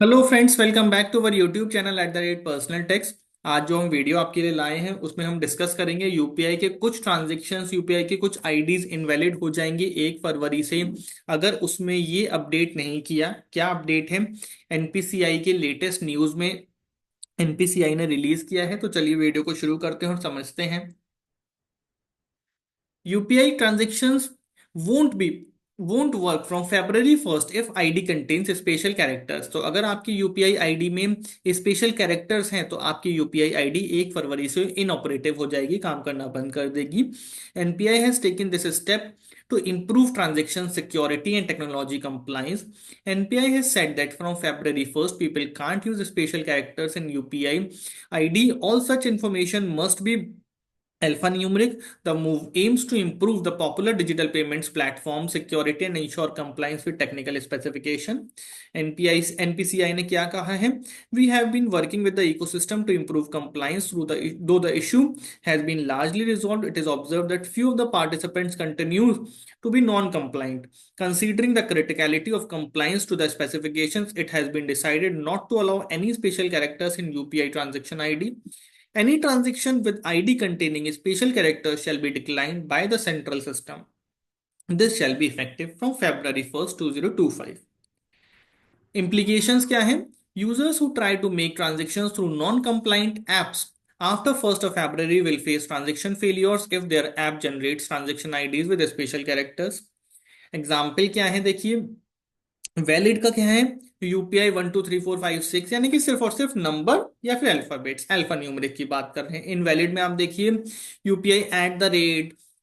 Hello friends, welcome back to our YouTube channel @personal techs. आज जो हम video आपके लिए लाए हैं उसमें हम डिस्कस करेंगे यूपीआई के कुछ ट्रांजैक्शंस, यूपीआई के कुछ आईडीज इनवैलिड हो जाएंगे 1 फरवरी से अगर उसमें ये अपडेट नहीं किया। क्या अपडेट है? एनपीसीआई के लेटेस्ट न्यूज में एनपीसीआई ने रिलीज किया है। तो चलिए वीडियो को शुरू करते हैं और समझते हैं। UPI transactions won't be won't work from February 1st if ID contains special characters। तो अगर आपकी यूपीआई आईडी में स्पेशल कैरेक्टर्स हैं तो आपकी यूपीआई आईडी 1 फरवरी से इनऑपरेटिव हो जाएगी, काम करना बंद कर देगी। NPI has taken this step to improve transaction security and technology compliance. NPI has said that from February 1st, people can't use special characters in UPI ID. All such information must be alphanumeric. The move aims to improve the popular digital payments platform security and ensure compliance with technical specification. NPCI ने क्या कहा है? We have been working with the ecosystem to improve compliance though the issue has been largely resolved. It is observed that few of the participants continue to be non-compliant. Considering the criticality of compliance to the specifications, it has been decided not to allow any special characters in UPI transaction ID. Any transaction with ID containing a special character shall be declined by the central system. This shall be effective from February 1st, 2025. Implications क्या हैं? Users who try to make transactions through non-compliant apps after 1st of February will face transaction failures if their app generates transaction IDs with special characters. Example क्या है देखिए। Valid का क्या है? UPI 1 2 3 4 5 6, यानी कि सिर्फ और सिर्फ नंबर या फिर अल्फाबेट्स, अल्फा न्यूमेरिक की बात कर रहे हैं। इनवैलिड में आप देखिए यूपीआई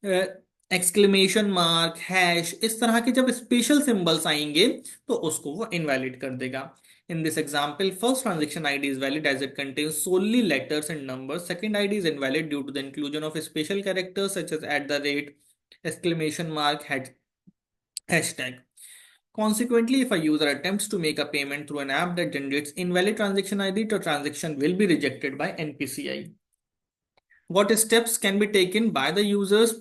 @ एक्सक्लेमेशन मार्क, हैश, इस तरह के जब स्पेशल सिंबल्स आएंगे तो उसको वो इनवैलिड कर देगा। In this example, first transaction ID is valid as it contains solely letters and numbers. Second ID is invalid due to the inclusion of special characters such as @ exclamation mark, hashtag. Consequently, if a user attempts to make a payment through an app that generates invalid transaction ID, the transaction will be rejected by NPCI. What steps can be taken by the users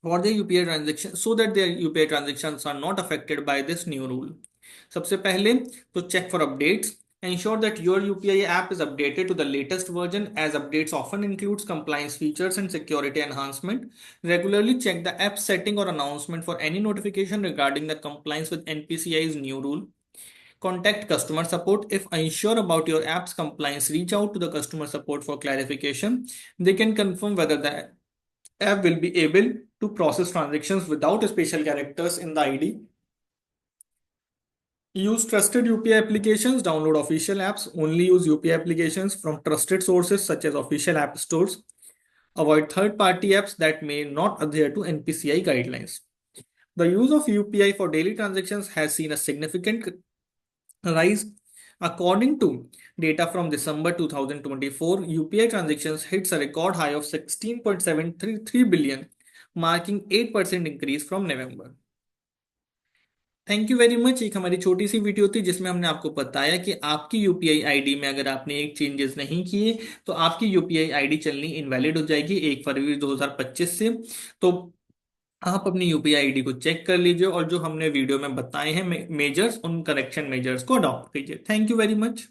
for their UPI transactions so that their UPI transactions are not affected by this new rule? सबसे पहले तो check for updates. Ensure that your UPI app is updated to the latest version, as updates often includes compliance features and security enhancement. Regularly check the app setting or announcement for any notification regarding the compliance with NPCI's new rule. Contact customer support. If unsure about your app's compliance, reach out to the customer support for clarification. They can confirm whether the app will be able to process transactions without special characters in the ID. Use trusted UPI applications. Download official apps. Only use UPI applications from trusted sources such as official app stores. Avoid third-party apps that may not adhere to NPCI guidelines. The use of UPI for daily transactions has seen a significant rise. According to data from December 2024, UPI transactions hits a record high of 16.733 billion, marking 8% increase from November. Thank you very much. एक हमारी छोटी सी video थी जिसमें हमने आपको बताया कि आपकी यूपीआई आईडी में अगर आपने एक चेंजेस नहीं किए तो आपकी यूपीआई आईडी चलनी इनवैलिड हो जाएगी 1 फरवरी 2025 से। तो आप अपनी यूपीआई आईडी को चेक कर लीजिए और जो हमने वीडियो में बताए हैं मेजर्स, उन करेक्शन मेजर्स को अडॉप्ट कीजिए। Thank you very much.